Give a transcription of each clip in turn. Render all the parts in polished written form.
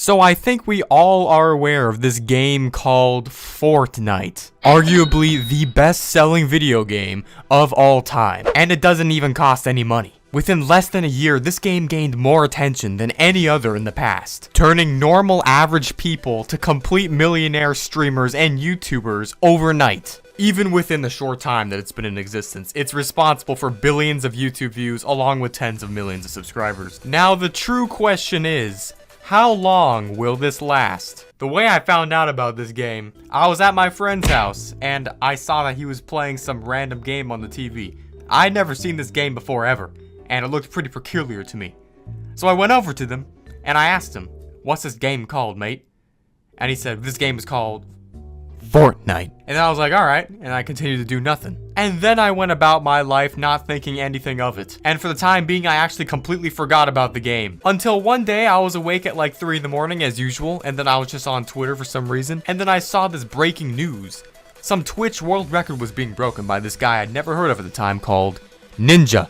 So I think we all are aware of this game called Fortnite. Arguably the best-selling video game of all time. And it doesn't even cost any money. Within less than a year, this game gained more attention than any other in the past, turning normal average people to complete millionaire streamers and YouTubers overnight. Even within the short time that it's been in existence, it's responsible for billions of YouTube views along with tens of millions of subscribers. Now the true question is, how long will this last? The way I found out about this game, I was at my friend's house and I saw that he was playing some random game on the TV. I'd never seen this game before ever, and it looked pretty peculiar to me. So I went over to them and I asked him, "What's this game called, mate?" And he said, "This game is called Fortnite." And then I was like, alright, and I continued to do nothing. And then I went about my life not thinking anything of it. And for the time being, I actually completely forgot about the game. Until one day, I was awake at like 3 in the morning as usual, and then I was just on Twitter for some reason, and then I saw this breaking news. Some Twitch world record was being broken by this guy I'd never heard of at the time called Ninja.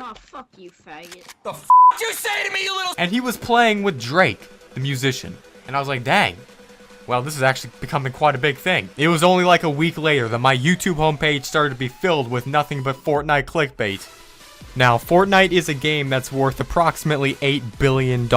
Oh, fuck you, faggot. The f*** you say to me, you little— And he was playing with Drake, the musician. And I was like, dang. Well, this is actually becoming quite a big thing. It was only like a week later that my YouTube homepage started to be filled with nothing but Fortnite clickbait. Now, Fortnite is a game that's worth approximately $8 billion,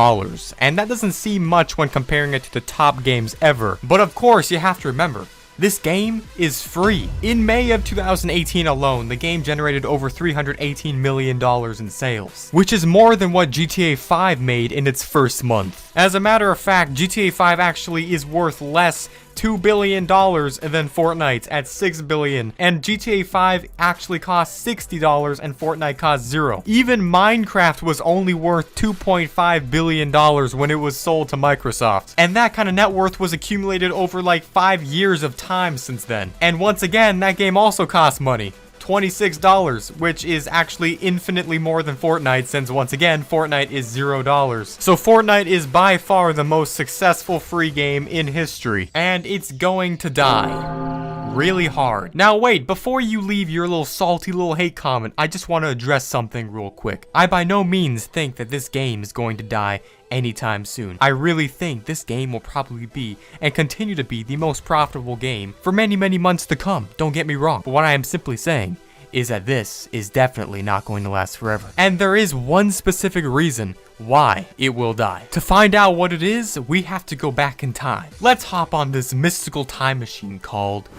and that doesn't seem much when comparing it to the top games ever. But of course, you have to remember, this game is free. In May of 2018 alone, the game generated over $318 million in sales, which is more than what GTA 5 made in its first month. As a matter of fact, GTA 5 actually is worth less $2 billion than Fortnite at $6 billion, and GTA 5 actually costs $60 and Fortnite costs $0. Even Minecraft was only worth $2.5 billion when it was sold to Microsoft, and that kind of net worth was accumulated over like 5 years of time since then. And once again, that game also costs money. $26, which is actually infinitely more than Fortnite, since once again, Fortnite is $0. So Fortnite is by far the most successful free game in history, and it's going to die really hard. Now wait, before you leave your little salty little hate comment, I just want to address something real quick. I by no means think that this game is going to die anytime soon. I really think this game will probably be and continue to be the most profitable game for many months to come. Don't get me wrong, but what I am simply saying is that this is definitely not going to last forever. And there is one specific reason why it will die. To find out what it is, we have to go back in time. Let's hop on this mystical time machine called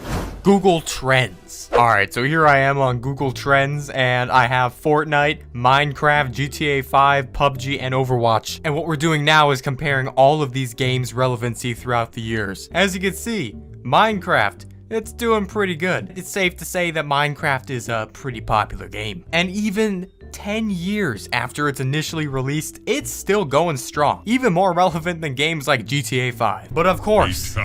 Google Trends. Alright, so here I am on Google Trends, and I have Fortnite, Minecraft, GTA 5, PUBG, and Overwatch. And what we're doing now is comparing all of these games' relevancy throughout the years. As you can see, Minecraft, it's doing pretty good. It's safe to say that Minecraft is a pretty popular game. And even 10 years after it's initially released, it's still going strong. Even more relevant than games like GTA 5. But of course,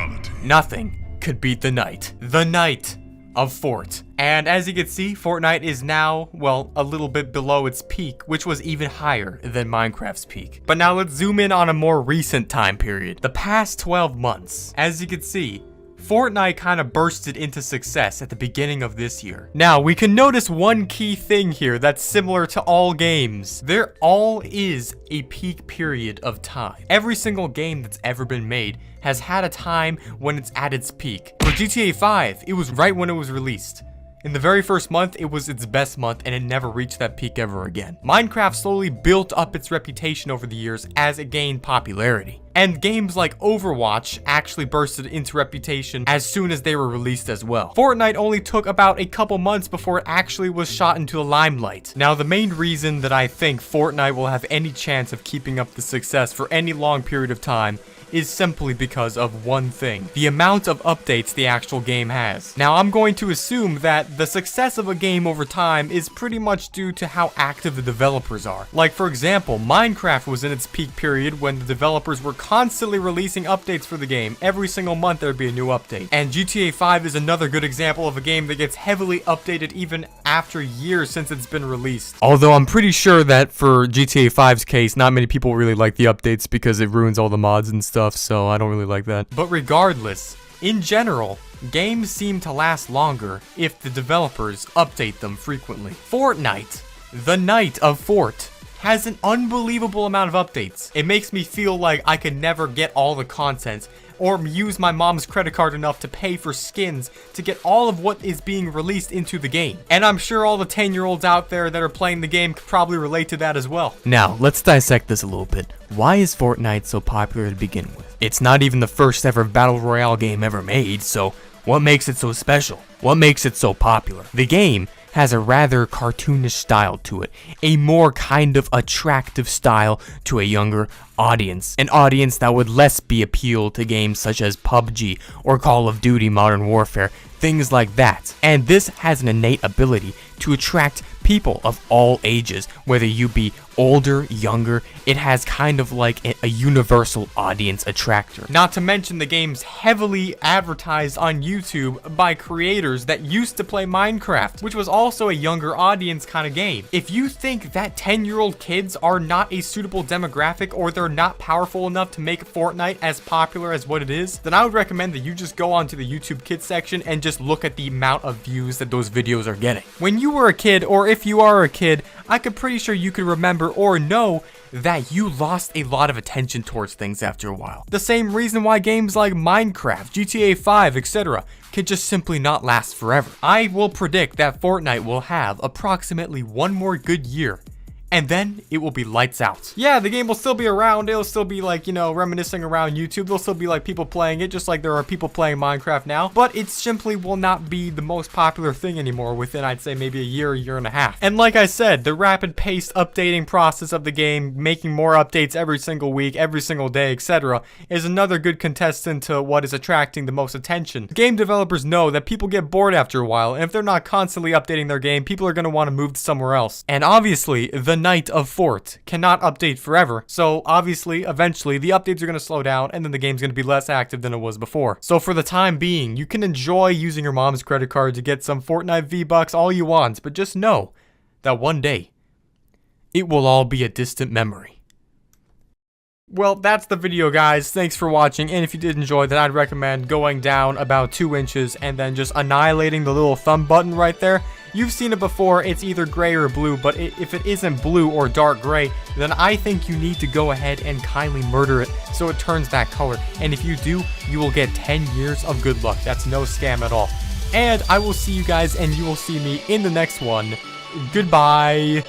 nothing could beat the night. The night of Fort. And as you can see, Fortnite is now, well, a little bit below its peak, which was even higher than Minecraft's peak. But now let's zoom in on a more recent time period. The past 12 months. As you can see, Fortnite kind of bursted into success at the beginning of this year. Now, we can notice one key thing here that's similar to all games. There all is a peak period of time. Every single game that's ever been made has had a time when it's at its peak. For GTA 5, it was right when it was released. In the very first month, it was its best month, and it never reached that peak ever again. Minecraft slowly built up its reputation over the years as it gained popularity. And games like Overwatch actually bursted into reputation as soon as they were released as well. Fortnite only took about a couple months before it actually was shot into the limelight. Now, the main reason that I think Fortnite will have any chance of keeping up the success for any long period of time is simply because of one thing: the amount of updates the actual game has. Now, I'm going to assume that the success of a game over time is pretty much due to how active the developers are. Like, for example, Minecraft was in its peak period when the developers were constantly releasing updates for the game. Every single month there'd be a new update. And GTA 5 is another good example of a game that gets heavily updated even after years since it's been released. Although I'm pretty sure that for GTA 5's case, not many people really like the updates because it ruins all the mods and stuff, so I don't really like that. But regardless, in general, games seem to last longer if the developers update them frequently. Fortnite, the night of Fort, has an unbelievable amount of updates. It makes me feel like I could never get all the content or use my mom's credit card enough to pay for skins to get all of what is being released into the game. And I'm sure all the 10-year-olds out there that are playing the game could probably relate to that as well. Now, let's dissect this a little bit. Why is Fortnite so popular to begin with? It's not even the first ever battle royale game ever made, so what makes it so special? What makes it so popular? The game has a rather cartoonish style to it, a more kind of attractive style to a younger audience, an audience that would less be appealed to games such as PUBG or Call of Duty Modern Warfare, things like that. And this has an innate ability to attract people of all ages, whether you be older, younger. It has kind of like a universal audience attractor. Not to mention the game's heavily advertised on YouTube by creators that used to play Minecraft, which was also a younger audience kind of game. If you think that 10-year-old kids are not a suitable demographic, or they're not powerful enough to make Fortnite as popular as what it is, then I would recommend that you just go onto the YouTube Kids section and just look at the amount of views that those videos are getting. When you were a kid, or if you are a kid, I could pretty sure you could remember or know that you lost a lot of attention towards things after a while. The same reason why games like Minecraft, GTA 5, etc. can just simply not last forever. I will predict that Fortnite will have approximately one more good year, and then it will be lights out. Yeah, the game will still be around. It'll still be like, you know, reminiscing around YouTube. There'll still be like people playing it, just like there are people playing Minecraft now. But it simply will not be the most popular thing anymore within, I'd say, maybe a year and a half. And like I said, the rapid paced updating process of the game, making more updates every single week, every single day, etc., is another good contestant to what is attracting the most attention. Game developers know that people get bored after a while, and if they're not constantly updating their game, people are going to want to move to somewhere else. And obviously, the Night of Fort cannot update forever, so obviously eventually the updates are going to slow down and then the game's going to be less active than it was before. So for the time being, you can enjoy using your mom's credit card to get some Fortnite V-Bucks all you want, but just know that one day it will all be a distant memory. Well, that's the video, guys. Thanks for watching, and if you did enjoy, then I'd recommend going down about 2 inches and then just annihilating the little thumb button right there. You've seen it before. It's either gray or blue, but if it isn't blue or dark gray, then I think you need to go ahead and kindly murder it so it turns that color. And if you do, you will get 10 years of good luck. That's no scam at all. And I will see you guys, and you will see me in the next one. Goodbye.